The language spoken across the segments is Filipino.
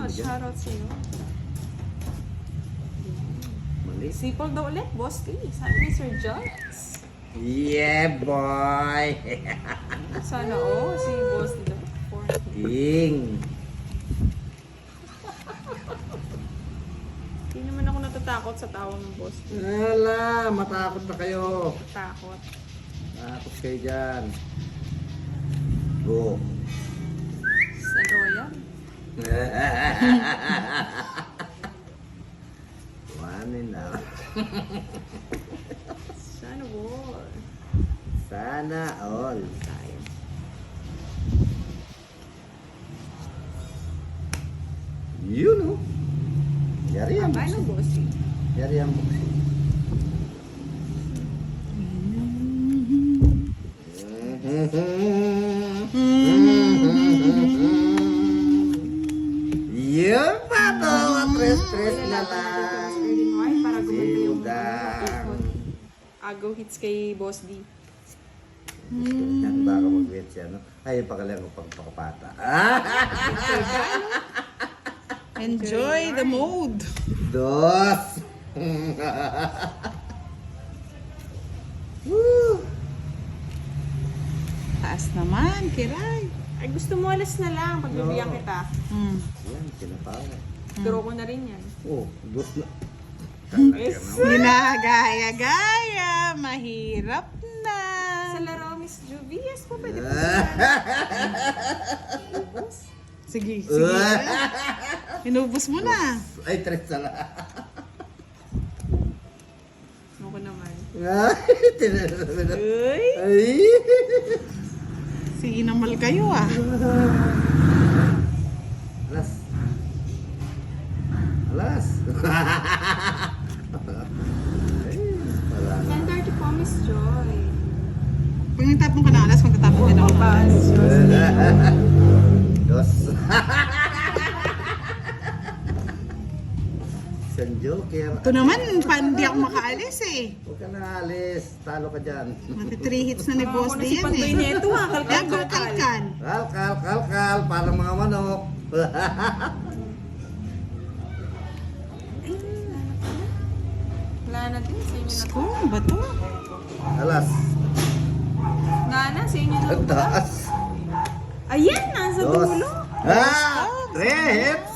Shoutout sa'yo. Mali. Sipol daw ulit, boss Lee. Sabi ni Sir Jones. Yeah, boy! Sana si boss Lee daw. King! Hindi naman ako natatakot sa tao ng boss Lee. Wala, matakot na kayo. Takot. Takot kayo dyan. Go. Sa Royal. One na. Sana all. Sana all. Tayo. Yun o. Yari ang Paano buksi. boss Lee? Yari ang buksi. Yun pa to. Tres-tres na lang. Early morning para gumanda yung Sildang. agaw hits kay Boss D. Yan baka mag-wait siya, no? Ay, pakalang ko pang pakapata. Enjoy the mode. Dos! Woo! Taas naman, kiray. Ay, gusto mo alas na lang pag bibigyan No. kita. Yan, sinapawa. Draw ko na rin yan. Oh, dos na. Yes. Ginagaya-gaya, mahirap na. Sa laro, Miss Juvie, yes po, pwede po. Ubus. Sige, sige. Inubos mo na. Ay, tres na lang. Ano ko naman. Ay, tinanong na. Uy! Ay! Si inamal kayo ah. Alas. Alas. Ay, wala na. 10:30 po, Miss Joy. Pag nagtapon ka na alas, magtatapon din ako ng alas. Dos. Isang joker. Ito naman, hindi ako makaalis eh. Huwag ka na alis. Talo ka dyan. Mati 3 hits na ni Boss D Si yan Pantoy eh. Neto ha, Kaya kalkal. kalkan. Kal. Parang mga manok. Wala na din, sa inyo na to. Oh, bato. Alas. Nana, sa inyo na Ang to. taas. Ayan, nasa Dos. dulo. Three hits.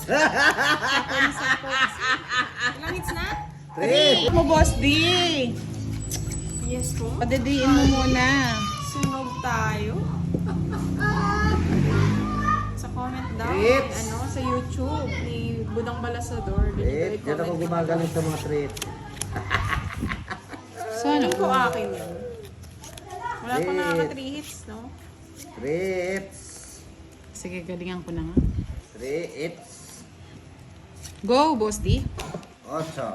Ilang hits na? Three. Mo Boss D. Yes po. Padidiin mo muna. Sunog tayo. Sa comment down, Trips. sa YouTube ni Budang Balasador. Treat. Diyan ako gumagaling sa mga treat. Sana Hindi ko akin yun. Wala pa Treat. nakaka 3 hits, no? Treats. Sige, galingan ko na nga. Three hits. Go, Boss D. Ocho.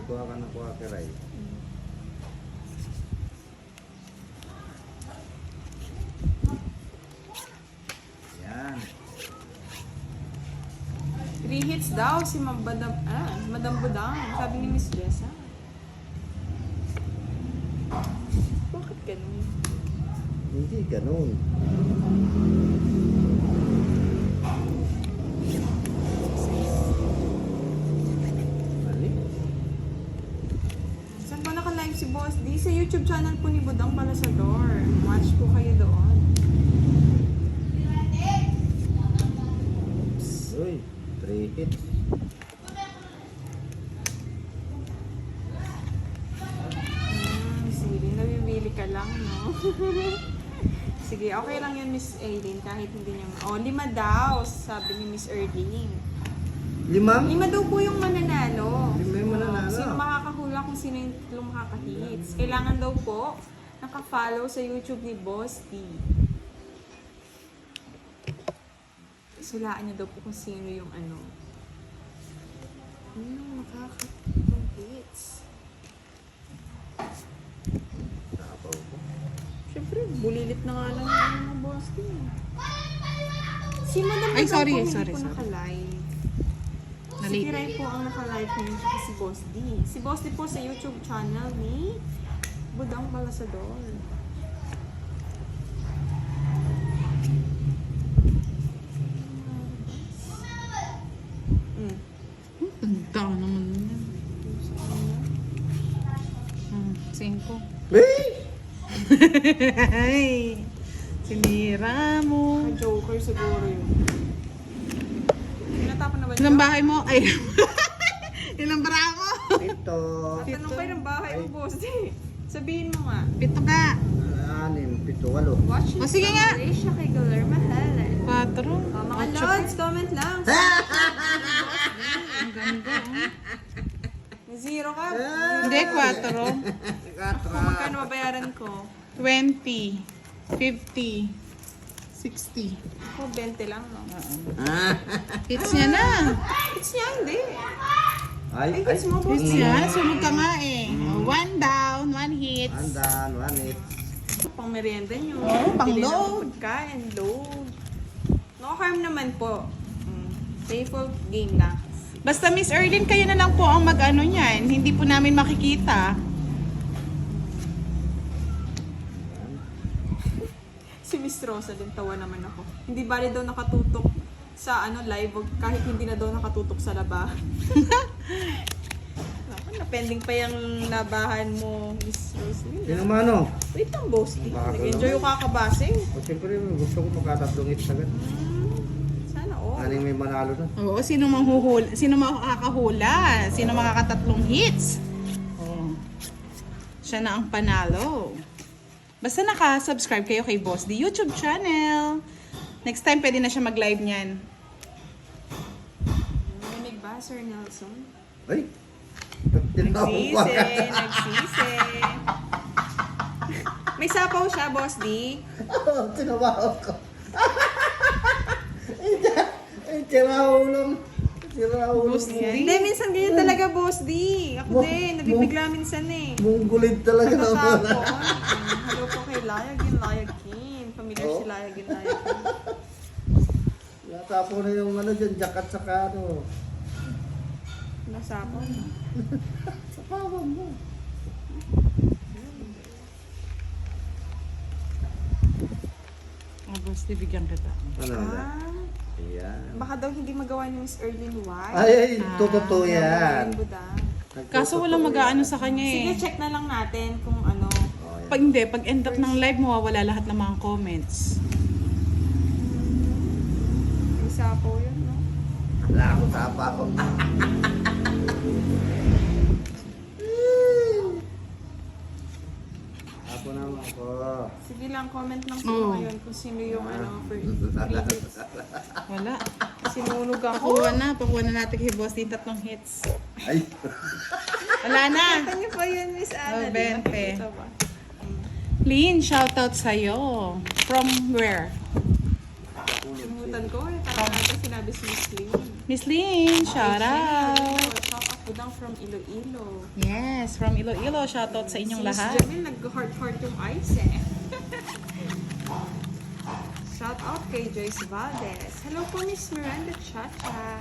Kuha ka na kuha ka, Ray. Yan. 3 hits daw si Madam Budang. Sabi ni Miss Jessa. Bakit ganun? Hindi ganun. Mali. Saan po naka-live si Boss D? Sa YouTube channel po ni Budang Balasador. Watch po kayo doon. Uy, three hits. Sige, nabibili ka lang, no? Sige, okay lang yun, Miss Aileen, kahit hindi niya... Oh, 5 daw, sabi ni Miss Erling. Limang? 5 daw po yung mananalo. Lima yung mananalo. Sino makakahula kung sino yung tatlong makaka-hits. Kailangan daw po naka-follow sa YouTube ni Boss D. Sulaan niyo daw po kung sino yung makaka-tatlong hits. Nakapaw ko. Siyempre, bulilit na nga lang yung mga Boss D. Si Madam Ay, Budang sorry, po, hindi sorry, po sorry. naka-live. Si Nalate. Kiray po ang naka-live ngayon tsaka si Boss D. Si Boss D po sa YouTube channel ni Budang Balasador. Ganda naman yan. 5. Eh! Sinira mo. Joker siguro yun. Tinatapon na ba Ilang bahay mo? Ay, ilang bara mo? Ito. Tatanong pa ng bahay mo, boss. Sabihin mo nga. 7 ka. 6, 7, 8. Watch O, sige nga. Malaysia kay Guillermo Helen. 4. Mga lods, comment lang. Ang ganda. Oh. May 0 ka. Hindi, 4. Ako, magkano babayaran ko? 20. 50. 60. Ako, 20 lang, no? Hits niya na. It's niya, hindi. Ay, Ay, hits mo, boss. Hits niya. Sunog ka nga eh. 1 down, 1 hits. Andan, 1 8. Pang merienda nyo. pang Bili ng load. Pagkain, load. No harm naman po. Playful game lang. Basta Miss Erlyn, kayo na lang po ang mag-ano niyan. Hindi po namin makikita. Si Miss Rosa din, tawa naman ako. Hindi bali daw nakatutok sa live, kahit hindi na daw nakatutok sa labahan. Naku, napending pa yung labahan mo, Miss Rosalie. Sino mano? Wait lang, boss. Baka Nag-enjoy yung kakabasing. O siyempre, gusto ko makatatlong hits agad. Sana all. Aning may manalo na. Oo, sino manghuhula? Sino makakahula? Sino makakatatlong hits? Oh. Siya na ang panalo. Basta naka-subscribe kayo kay Boss D YouTube channel. Next time, pwede na siya mag-live niyan. Narinig ba, Sir Nelson? Ay! Tinawag Nagsisi, nagsisi. May sapaw siya, Boss D. Tinawag ko. Ay, tiraulong. Tiraulong. Boss D. Hindi, minsan ganyan talaga, Boss D. Ako din, nabibigla minsan eh. Munggulid talaga naman. Pagkatapon, hello po kay Layagin, Layagin. Familiar si Layagin, Layagin. Natapo na yung dyan, jacket saka Nasapaw. Sapawan mo. Oh, Boss D, bigyan kita. Ano na? Ah, Ayan. baka daw hindi magawa ni Miss Erlyn White. Ay, totoo yan. Buda. Kaso walang mag-aano sa kanya Sige, eh. check na lang natin kung ano. Oh, yan. Pag hindi, pag end up ng live, mawawala lahat ng mga comments. May sapaw yun, no? Wala akong tapa ko. Ako naman ako. Sige lang, comment lang po Oo. ngayon kung sino yung first. Wala. Sinunog ako. Pakuha na natin kay Boss D 3 hits. Ay! Wala na. Ano pa yun, Miss Ana? Oh, Di ba? 20. Kita ba? Lynn, shoutout sa'yo. From where? Kalimutan ko eh. Parang natin sinabi si Miss Lynn. Miss Lynn, shoutout. Shout out po daw from Iloilo. Yes, from Iloilo. Shoutout sa inyong Si Miss lahat. Jamil, nag-heart-heart yung eyes eh. Shout out kay Joyce Valdez. Hello po, Miss Miranda Chacha.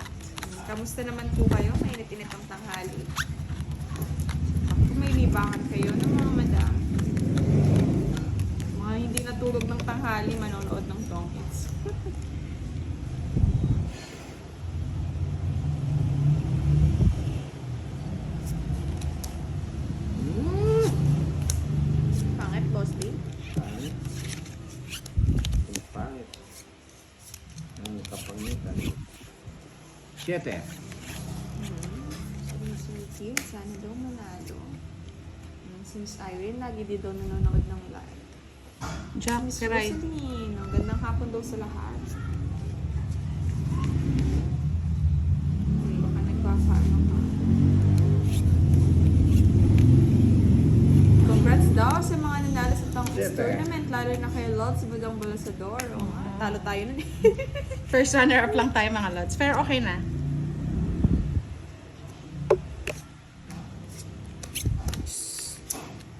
Kamusta naman po kayo? Mainit-init ang tanghali. Kung may libangan kayo ng mga madam, mga hindi natulog ng tanghali, manonood ng Tongkits. Pangit, Boss D. Pangit. Ang pangit. Ang kapangitan. 7. Sabi ni Sir Kim, sana daw manalo. Si Miss Irene, lagi di daw nanonood ng live. Jack, Miss right. Rosaline, ang gandang hapon daw sa lahat. Baka nagpapaano ka. Congrats daw sa mga nanalo sa Tongkits Siyempre. tournament, lalo na kay Lods Bagang Balasador. O, talo tayo nun eh. First runner-up lang tayo mga lods. Pero okay na.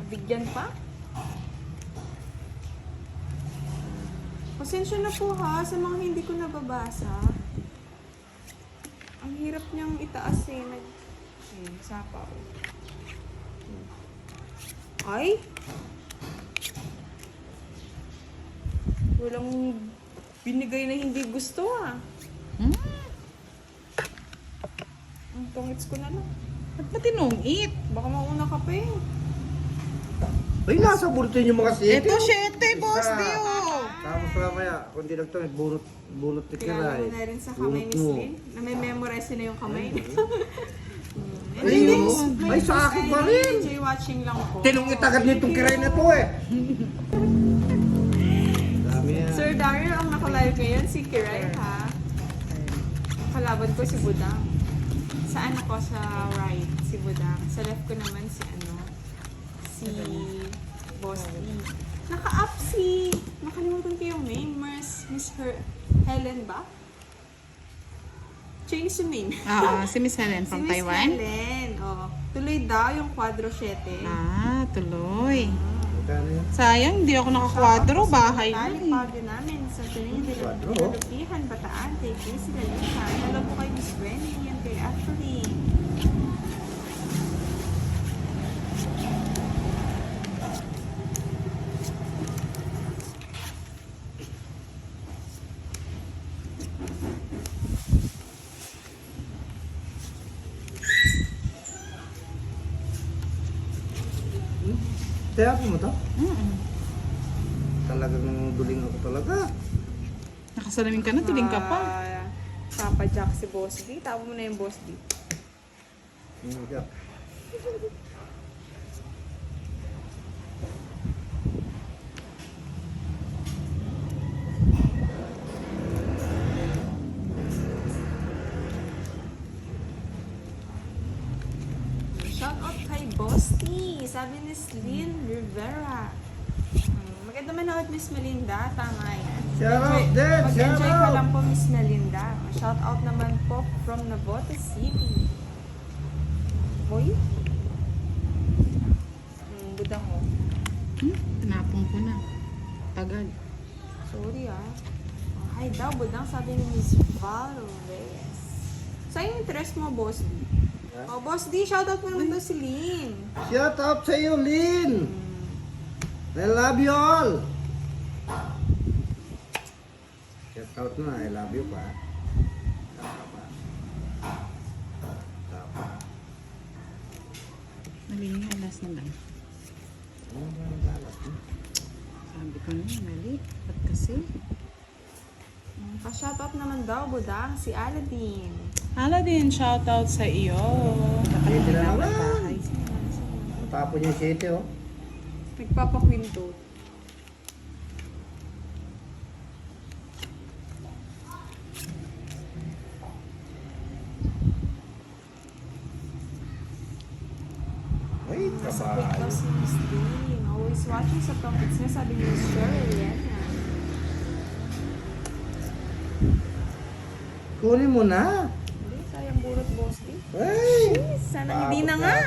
Bigyan pa? Pasensya na po ha sa mga hindi ko nababasa. Ang hirap niyang itaas eh. Sapaw. Ay! Walang binigay na hindi gusto ah. Hmm? Tungits ko na lang. Ba't ba tinungit? Baka mauna ka pa eh. Ay, nasa bulto yung mga sete. Ito, 7, Boss D, Isa. oh. Tapos mamaya, kung di nagtungit, bunot ni Kilala Kiray. mo na rin sa kamay, Bunot Miss mo. Lynn. Na may memorize na yung kamay. Ay, ay, sa akin pa rin. Enjoy watching lang po. Tinungit agad nitong Kiray na to eh. Dami yan. Sir Dario, ang nakalive ngayon, si Kiray ha. Kalaban ko si Budang. Sa ano ko, sa right, si Budang. Sa left ko naman si si Boss E. Naka-up si, nakalimutan ko yung name, Miss Helen ba? Change yung name. Si Miss Helen from si Miss Taiwan. Helen, oh. Tuloy daw yung quadro 7. Tuloy. Magkano yan? Sayang, hindi ako nakakwadro. Bahay na Tali eh. pa din namin sa Tuloy Quadro? Lupihan, Bataan, kay Casey Lalita. Hello po kay Miss Wendy, yan kay Ashley. Teapo mo to? Mm-mm. Talagang duling ako talaga. Nakasalamin ka na, tuling ka pa. Papa Jack si Boss D. Tapo mo na yung Boss D. Hindi. Shout out kay Boss T. Sabi ni Lynn Rivera. Maganda manood, Miss Melinda. Tama yan. Shout out din! Shout Mag-enjoy ka out! lang po, Miss Melinda. Shout out naman po from Navotas City. Boy? Budang mo. Tinapong ko na. Tagal. Sorry ah. Oh, hi daw, Budang. Sabi ni Miss Val Reyes. Saan yung interest mo, Boss D? Oh, Boss D, shout out mo naman daw si Lynn. Shout out sa iyo, Lynn! I love you all! Shout out na, I love you pa. Mali nga, alas na lang. Sabi ko na, mali. Ba't kasi? Pa-shoutout naman daw, Budang, si Aladdin. Aladdin, shoutout sa iyo. Sete na Nakalimutan naman. bahay. Tapon yung sete, oh. Nagpapakwinto. Ay, Quick daw kabayo. si Miss Lynn. Always watching sa topics niya, sabi ni Miss Cheryl. Yan na. Kunin mo na. Hindi, sayang burot, Boss D. Ay! Sana hindi na nga.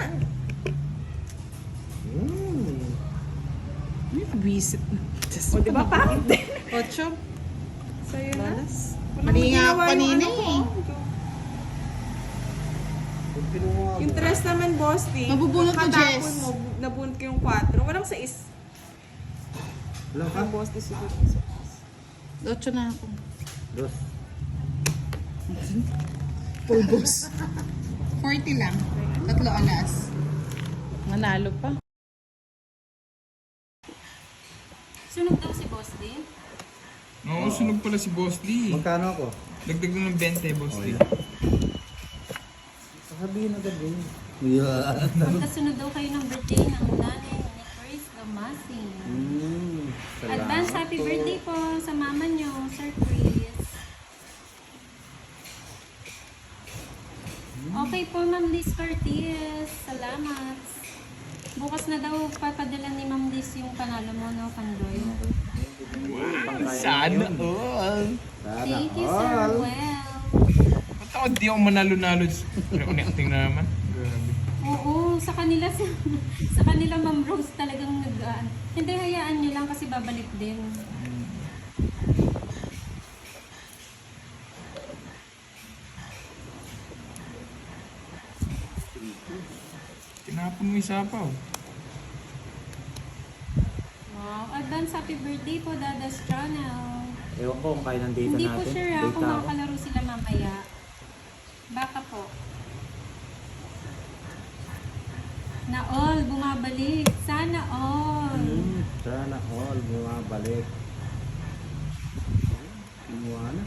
Ay, visit na. O, di ba? Pangit din. 8. Sa'yo na. Balas. Wala Mali mo nga ako ginawa yung kanina ano ko. eh. Kung kinuha mo. Yung tres naman, Boss D. Mabubunot ko, katapon Jess. mo, nabunot ko yung 4. Walang 6. Ilang ka? Ang Boss D siguro. 8 na ako. Dos. Ubus. 40 lang. 3 alas. Nanalo pa. Sunog daw si Boss D. Oo, sunog pala si Boss D. Magkano ako? Dagdag na ng 20, Boss D. Sabihin agad din. Yeah. Magkasunod daw kayo ng birthday ng nanay ni Chris Damasi. Advance happy birthday po sa mama niyo, Sir Chris. Okay po, Ma'am Liz Cortez. Salamat. Bukas na daw papadala ni Ma'am Liz yung panalo mo, no, Pandoy. Sana all. Thank you, Sir Well. Ba't ako di ako manalo-nalo? Connecting na naman. Grabe. Oo, sa kanila, sa kanila Ma'am Rose talagang hindi, hayaan nyo lang kasi babalik din. Tinapon mo isa pa, oh. Wow, advance happy birthday po, Dada's channel. Ewan ko kung kaya ng data Hindi po natin. sure Data kung ako. makakalaro sila mamaya. Baka po. balik. Kinuha na.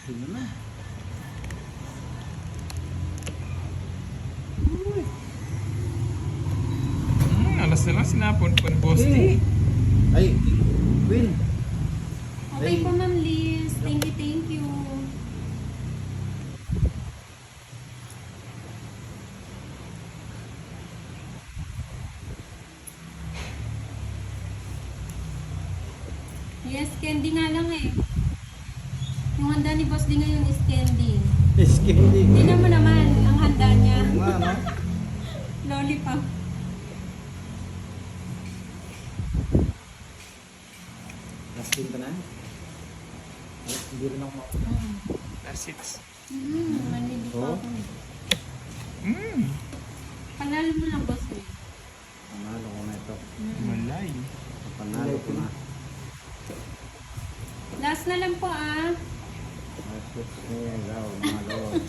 Sino na? Alas na lang sinapon po ni Boss D. Ay, Will. Okay Ay. po, Ma'am Liz. Thank you, thank you. Yes, candy nga lang eh. Yung handa ni Boss D ngayon is candy. Candy. Tingnan mo naman ang handa niya. Oo nga, no? Lollipop. Last din ka na? Hindi rin ako Last 6. Manili pa Oh. ako. Mm. Panalo mo lang, Boss D. Panalo ko na ito. Malay. Panalo ko na. Last na lang po ah. Asus niya, gaw, mga lord.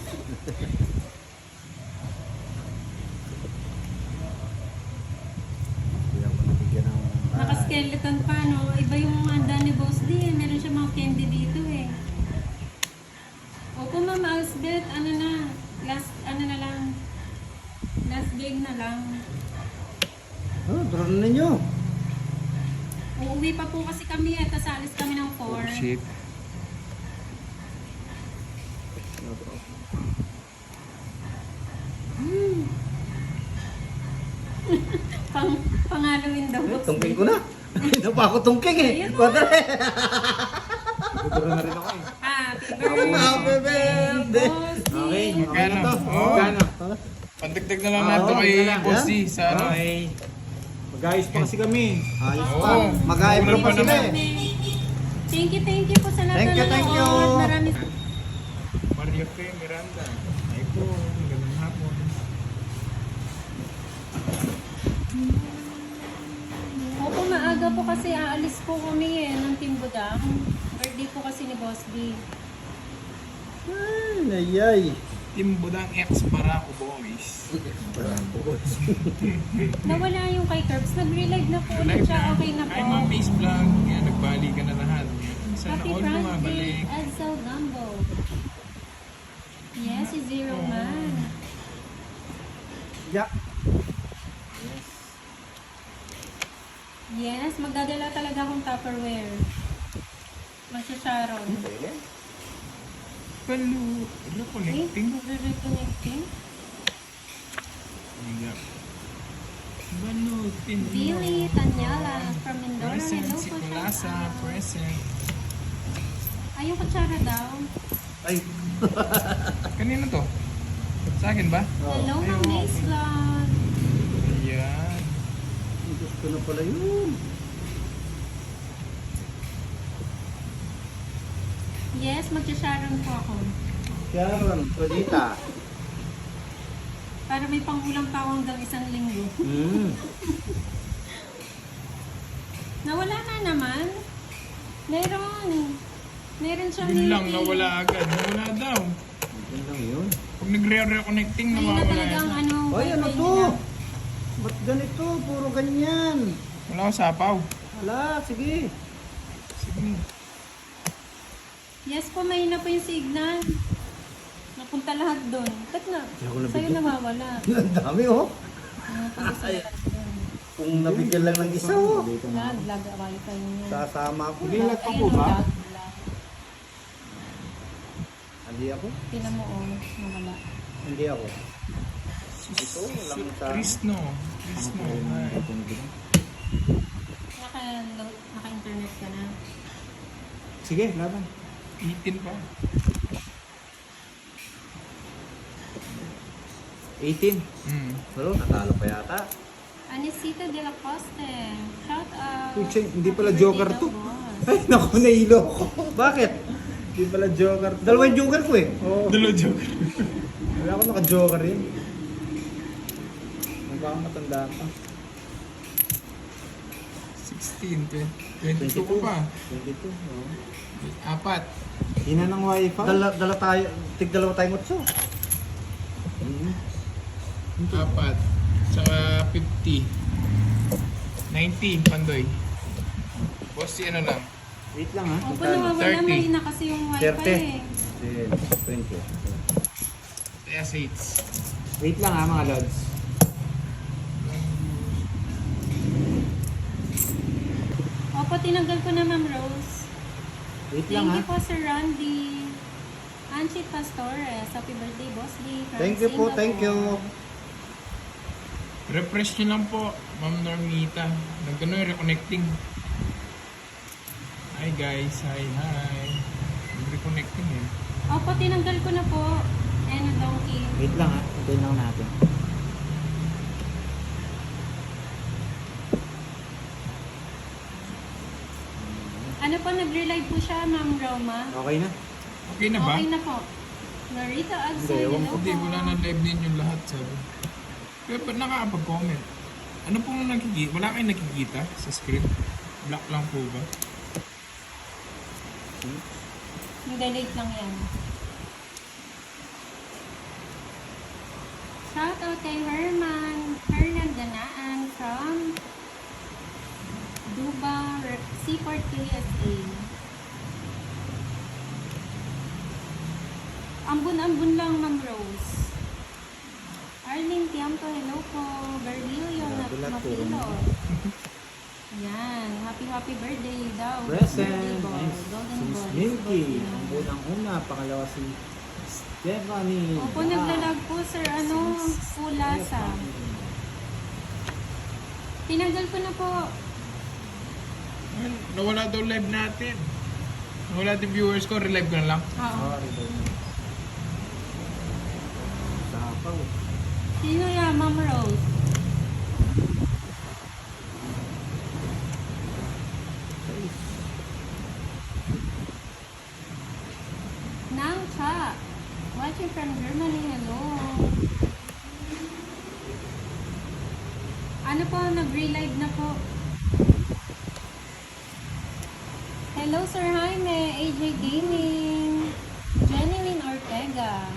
Hindi ako nabigyan ng Naka-skeleton pa, no? Iba yung handa ni Boss D. Meron siya mga candy dito eh. Opo, Ma'am Alsbeth. Ano na? Last, ano na lang? Last game na lang. Oh, drone ninyo. Uuwi pa po kasi kami eh. Tapos alis kami ng 4. Oh, shit. Pang-Halloween daw, Boss D. Tungking ko na. Hindi pa ako tungking eh. Ayun. Padre. Happy Happy birthday. Boss D. Okay, Magkano? na to. Oh. Magkano? Pandagdag na lang natin kay Boss D sa ano. Okay. Mag-ayos pa kasi kami. Ayos Oo. pa. Mag-aibro pa sila eh. Thank you po sa lahat Thank you, na thank you. nanood. Maraming Maria Fe Miranda. Ay po, magandang hapon. Opo, maaga po kasi aalis po kami eh ng Team Budang. Birthday po kasi ni Boss D. Ay, nayay. Team Budang X Barako Boys. Nawala yung kay Curbs. Nag-relive na po ulit Live siya. Okay na Ay, po. Ma'am Mace Vlog. Yan, nagbali ka na lahat. Sana Happy all birthday, bumabalik. Edsel Gumbo. Yes, si Zero Man. Yeah. Yes, magdadala talaga akong Tupperware. Magsasharon. Palu. Ano connecting? Reconnecting. Yeah. Balutin. Billy Tanyala from Mindoro. Present Hello si po, Kulasa. shout out. Present. Ay, yung kutsara daw. Ay. Kanino to? Sa akin ba? Hello, Ma'am Mace Vlog. Ayan. Gusto na pala yun. Yes, magsasharon po ako. Sharon, Pradita. Para may pangulang pa ako hanggang 1 linggo. Nawala na naman. Meron. Meron siyang Yun lang, nilagay. nawala agad. Nawala daw. Yun lang yun. Pag nagre-reconnecting, Ayun na nawawala talagang yan. ano. Ay, ano wifi to? nila. Ba't ganito? Puro ganyan. Wala ko sapaw. Wala, sige. Sige. Yes po, mahina po yung signal. Napunta lahat doon. Ba't na? ako nabigyan. Sa'yo nawawala. Ang dami oh. Napunta sa lahat doon. Kung nabigyan lang ng isa oh. Lag wifi niya. Sasama ko. Hindi lag pa po Ayun, ba? lag. Hindi ako. Tinan mo, nawala. Hindi ako. Ito, lang sa... Krishno. Krishno. Ay. Naka-internet ka na. Sige, laban. 18 pa. 18. Pero natalo pa yata. Anisita de la Coste. Shout out. Uy, hindi pala Happy joker birthday to. daw, boss. Ay, naku, nailo ko. Bakit? Hindi pala joker to. Dalawa yung joker ko eh. Oo. Dalo joker. Wala ako naka-joker yun. Baka matanda pa. 16, 22 ko pa. 22. Oo. 4. Hina ng wifi. Dala tayo, tig dalawa tayong utso. 4. Saka 50. 90, Pandoy. Boss, si ano lang. Wait lang ha. Opo, nawawala 30. mahina kasi yung wifi 30. eh. 20. Kaya seats. Wait lang ha mga lods. Opo, tinanggal ko na Ma'am Rose. Wait lang Thank ha. you po Sir Randy. Anchit Pastores, happy birthday, Boss D. Thank you po, thank you. Refresh nyo lang po, Ma'am Normita. Nagano yung reconnecting. Hi guys, hi. Reconnecting eh. Opo, tinanggal ko na po. And donkey. Wait lang ha. Hintayin lang natin. Ano po, nag-relive po siya, Ma'am Roma. Okay na? Okay na ba? Okay na po. Narita Agson, Hindi, ewan hello Hindi, po. wala na live ninyo lahat, sabi. Pero ba't nakakapag-comment? Ano pong nakikita? Wala kayong nakikita sa script? Black lang po ba? Delete lang yan. Shout out kay Hernan Danaan from Duba Seaport KSA. Ambun-ambun lang, Ma'am Rose. Arlene Tiampo, hello po. Berlilio na Grabe lahat po. Mapilot. Yan. Happy birthday daw. Present. Birthday boy. Nice. Golden Si Miss boy. Milky. Yan. Ang unang-una. Pangalawa si Stephanie. Opo, naglalag po, sir. Ano? Pulasa. Tinanggal ko na po. Well, nawala daw live natin. Nawala yung viewers ko, relive ko na lang. Oo. Sapaw. Sino yan, Ma'am Rose? Nang Cha. Watching from Germany, hello. Ano po, nag-relive na po. Hello, Sir Jaime, AJ Gaming, Jenilyn Ortega,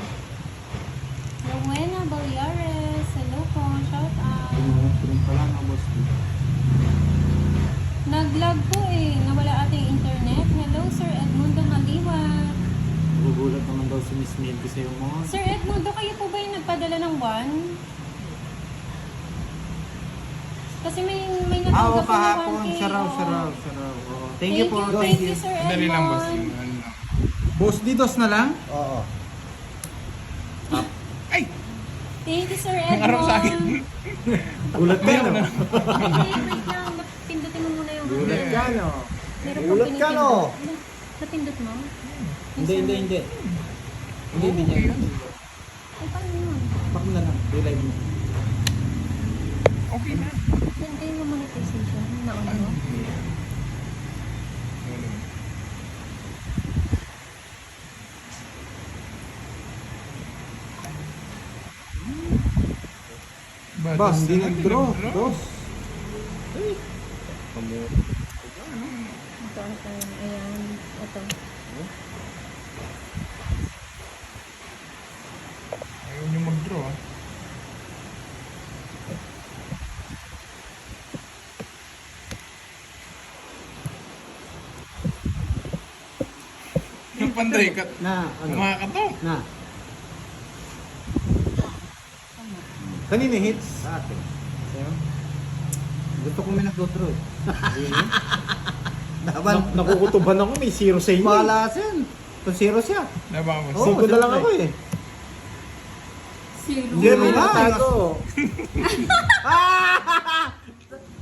Rowena Baliares, hello po, shout out. Pinong pala na boss. Nag-lag po eh, nawala ating internet. Hello, Sir Edmundo Maliwat. Nagugulat naman daw si Miss Milky sa'yo mo. Sir Edmundo, kayo po ba yung nagpadala ng one? Kasi may natanggap po na kahapon. 1K. Siya raw. Oo. Oo. Thank you po. Thank you, Sir Dali lang, boss. Edmond. Ano lang. Boss, didos na lang? Oo. Ay! Thank you, Sir Ang araw sa akin. Edmond. Gulat ka, no? Hindi, wait lang. Pindutin mo muna yung Gulat ka, no? Meron Gulat pang ka, no? pinipindot. Napindot mo? Hindi. Hindi niya. Ay, paano yun? Pak na lang. Relive mo. Okay na. Hindi yung monetization na ano? Ba, hindi nag-draw. Dos. Ito, ayan. Ito. Ayaw nyo mag-draw ah. Yung panday ka. Na, ano? Kumakatok. Na. Kanina hits? Sa atin. Sa'yo? Gusto ko may nagdodro eh. Daban. Nakukutuban ako. May zero sa inyo. Bahala siya. Ito zero siya. Nabang mo. Oo, Cinco na lang siyempre. ako eh. Zero. Zero na. na. Tago.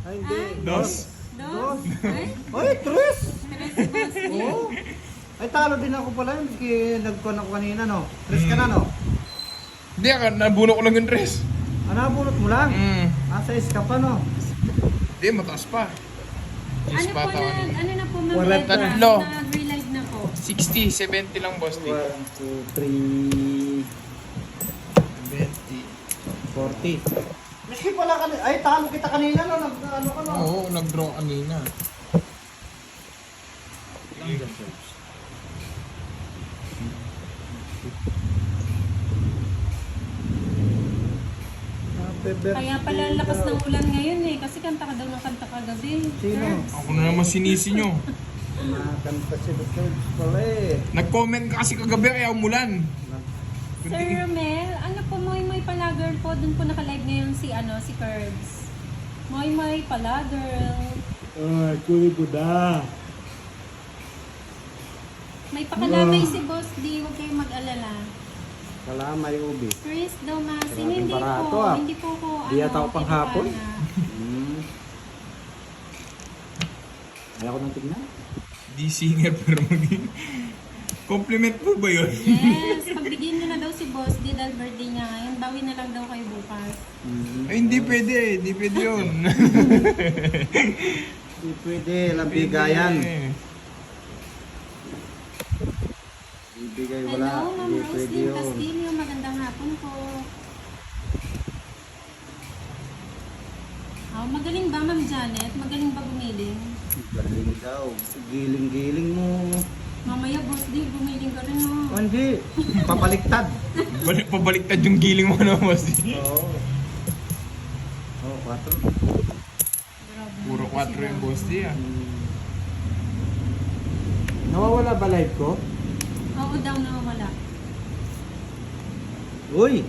Ay, hindi. Dos. Dos. Ay, Oy, tres! tres boss. Oo. Ay, talo din ako pala yun. Nagkuhan ako kanina, no? Tres ka na, no? Hindi, nabulok ko lang yung dress. Nabunot mo lang. Hmm. Asa iska pa, no? Hindi, mataas pa. Ano Yes, po pa na, ano na po, Ma'am Wala Edna? tatlo. Nag-relive na po. 60, 70 lang, boss. 1, 2, 3, 20. 40. Miski pala kanina. Ay, talo kita kanina, no? Ano ka, no? Oo, nag-draw kanina. birthday. Kaya pala ang lakas ng ulan ngayon eh. Kasi kanta ka daw ng kanta kagabi. Sino? Curbs. Ako na naman sinisi nyo. Nakakanta si Dr. pala eh. Nag-comment ka kasi kagabi kaya umulan. Sir Romel, ano po Moy pala girl po? Doon po naka-live ngayon si Curbs. Moy pala girl. Ay, kuli po da. May pakalamay si Boss D, huwag kayong mag-alala. Wala, may ubi. Chris Domasin, Maraming hindi barato, po, ah. hindi po ko Di yata ako panghapon. Hmm. Ayaw ko nang tignan. Di singer pero maging... Compliment po ba yun? Yes, pagbigyan nyo na daw si Boss D dahil birthday niya ngayon, bawi na lang daw kayo bukas. Ay, hindi pwede eh. Hindi pwede yun. Hindi pwede, lambigayan. Ibigay wala, Hello, Ma'am hindi pwede Roslyn yun. Castillo, magandang hapon po. Magaling ba Ma'am Janet? Magaling ba gumiling? Galing daw. Giling-giling mo. Mamaya Boss D, gumiling ka rin oh. Oh, hindi. Papaliktad. Pabaliktad yung giling mo na boss. Oo. Oh, 4. Grabe. Puro 4 yung boss di ah. Nawawala ba live ko? Oo daw nawawala. Uy!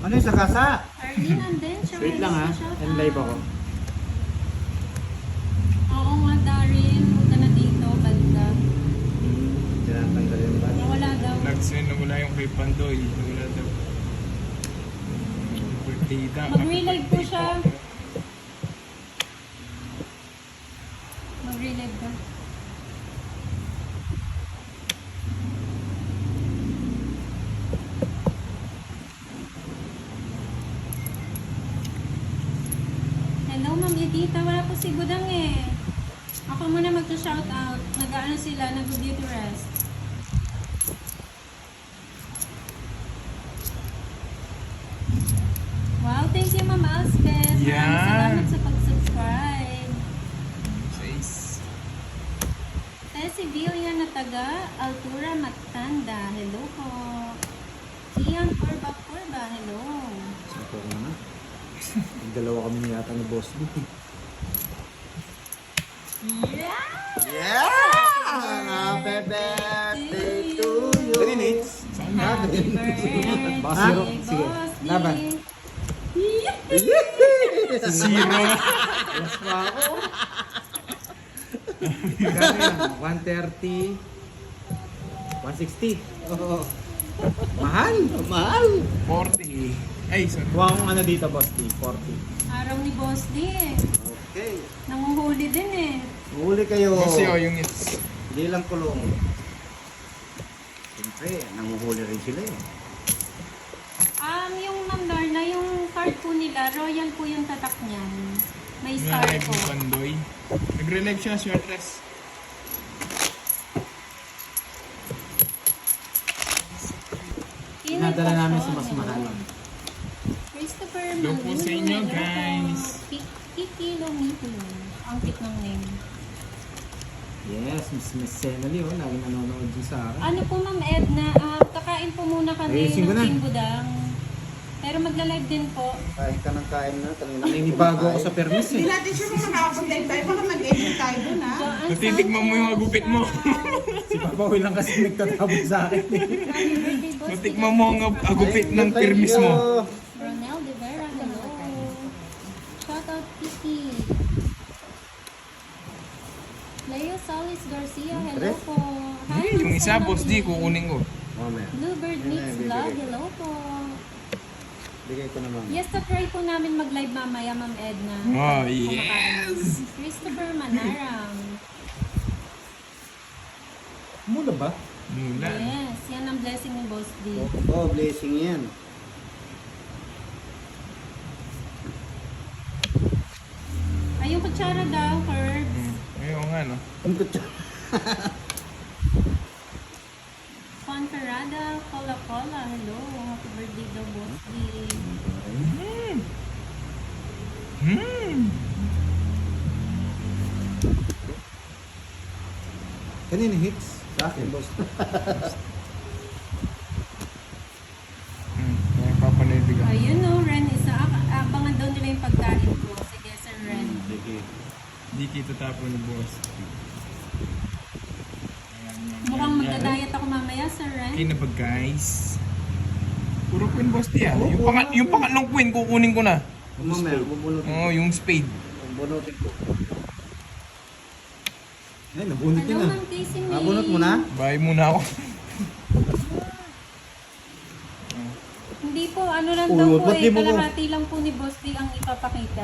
Ano yung sakasa? Arlene and then, siya Wait lang ha. And live ako. Oo nga Darin, huwag ka na dito, balik ka. Tinatanggal yung bag. Nawala daw. Nag-send na wala yung kay Pandoy. Wala daw. Birthday daw. Mag-relive po siya. Mag-relive ka. Hello, Ma'am Edita. Wala po si Budang eh. Ako muna mag-shout out. Nag-ano sila, nag-beauty rest. Wow, thank you Ma'am Alspeth. Maraming Yeah. salamat sa pag-subscribe. Says. Si Villia na taga Altura Matanda. Hello po. Kian Purba, hello. Sapo ko na. Dalawa kami yata ni Boss B. Yeah! Happy birthday to you! 3 minutes. Happy birthday, Baka zero. Sige, Boss D. laban. Zero. Alas pa ako. Kano yan? 130. 160. Oo. Mahal. Mahal! 40. Ay, sorry. Kuha akong ano dito, Boss B. 40. Araw ni Boss D eh. Okay. Nanguhuli din eh. Huli kayo. Kasi oh, yung it's... Hindi lang kulong. Siyempre, nanguhuli rin sila eh. Yung Ma'am Lorna, yung card po nila, royal po yung tatak niyan. May star Nag-relive po. yung Pandoy. Nag-relive siya, shortless. Dinadala namin sa mas mahal. Christopher Hello po sa inyo, guys. Kikilomito. Ang cute ng name. Yes, Miss Senali, oh. Laging nanonood din sa akin. Ano po Ma'am Edna, kakain po muna kami Ayusin ko ng na. Team Budang. Pero magla-live din po. Kain ka ng kain na. Kanina Naninibago ako sa permis Hindi eh. natin sure kung makakapunta tayo. Baka mag-edit tayo dun ha. Joanne Natitikman mo yung Sanchez, agupit mo. Si Papa Will lang kasi nagtatabot sa akin eh. Happy birthday, Boss. Natikman mo ang agupit ng permis mo. Ronel De Vera, hello. Shout out Kiki. Leo Solis Garcia, hello po. Hi, Yung Ma'am isa, boss Senali. di, kukunin ko. Mamaya. Bluebird Yan Mix na, bibigay Vlog, ko. hello po. Bigay ko na mamaya. Yes, try po namin mag-live mamaya, Ma'am Edna. Oh, Kumakain. yes! Christopher Manaram. Mula ba? Mulan. Yes, yan ang blessing ni Boss D. Oh, blessing yan. Ay, yung kutsara daw, Curbs. Ayun nga, no? Ang kutsa. Fonferrada, Cola, hello. Happy birthday daw, Boss D. Kanina hits? Sa akin, boss. Kaya papanay bigang. Ayun no, Ren, abangan daw Nakikita tapo ni boss. Mukhang magda-diet ako mamaya, Sir Ren. Okay na ba guys? Puro queen boss di ah. Yung pangatlong queen kukunin ko na. Mamaya, bubunutin ko. Oo, yung spade. Bubunutin ko. Ay, nabunot Hello, yun ah. Ma'am Casey May. Nabunot mo na? Bye muna ako. Hindi po, ano lang Oh, daw po ba't di mo ko- kalahati lang po ni Boss D ang ipapakita.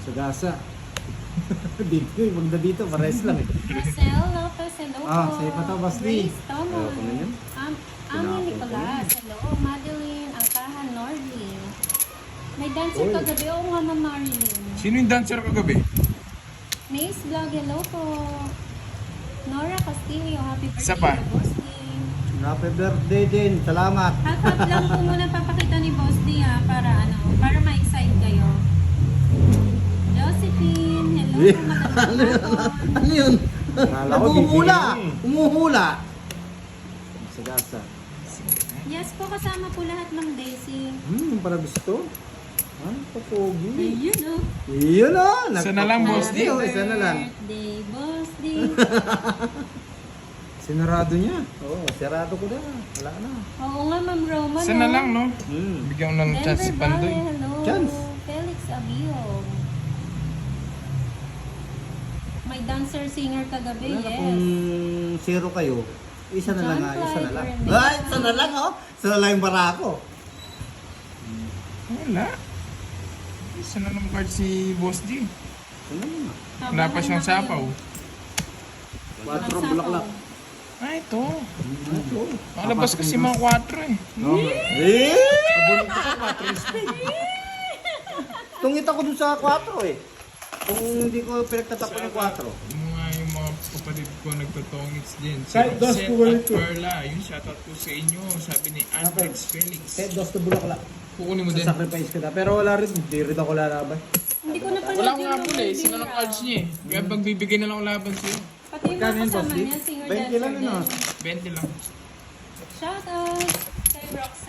Sagasa. Dito, magda dito, pares lang eh. Marcel Lopez, hello Ah, po. sa'yo pa to, Boss D. Grace Thomas. Ayoko na yun. Ami Nicolas, hello. Madeline Alcahan Nordlin. May dancer kagabi, oo nga, Ma'am Marilyn. Sino yung dancer kagabi? Mace Vlog, hello po. Nora Castillo, happy birthday Isa pa. to Boss D. Happy birthday din. Salamat. Half lang po muna papakita ni Boss D ha, para ma-excite kayo. Josephine, hello po, magandang hapon. Ano yun? Akala ko Umuhula. bibigyan eh. Umuhula. Sagasa. Yes po, kasama po lahat ng Daisy. Yung para gusto. Ano pa pogi? Ayun oh. Yun o. Isa na lang, Boss D. Isa na lang. Birthday, Boss D. Sinarado niya. Oo, sirado ko na. Wala na. Oo nga, Ma'am Roma. Isa na lang no? Hmm. Bigyan ko ng chance si Denver Pandoy. Valley, hello. Chance. Felix Abiog. May dancer-singer kagabi, Wala na yes. kung zero kayo. Isa na lang John ha. Isa na lang. Clyde Ay, isa na lang oh. Isa na lang yung barako. Wala. Isa na lang card si Boss D. Isa na lang. Wala pa siyang sapaw. 4 bulaklak. Ah, ito. Ito. Makalabas kasi mga 4 eh. Tungit ako dun sa 4 eh. Kung hindi ko pinagtatapon yung 4. Yung mga kapatid ko nagtotongits din. Si Kahit dos Roxette po ulit at ko. Perla. Yung shoutout ko sa inyo. Sabi ni Andrex Felix. Set dos to bulaklak. Kukunin mo din. Sacrifice ka na. Pero wala rin. Hindi rin ako lalaban. Hindi ko na panood Wala ko yung nga pala eh. Ruben Sino ng Vera. cards niya eh. Kaya pagbibigay na lang ako laban sa'yo. Pati yung mga Magkano yun, kasama Boss D? niya, singer 20 lang dancer yun, ah. din. 20 lang. Shoutout kay Roxanne.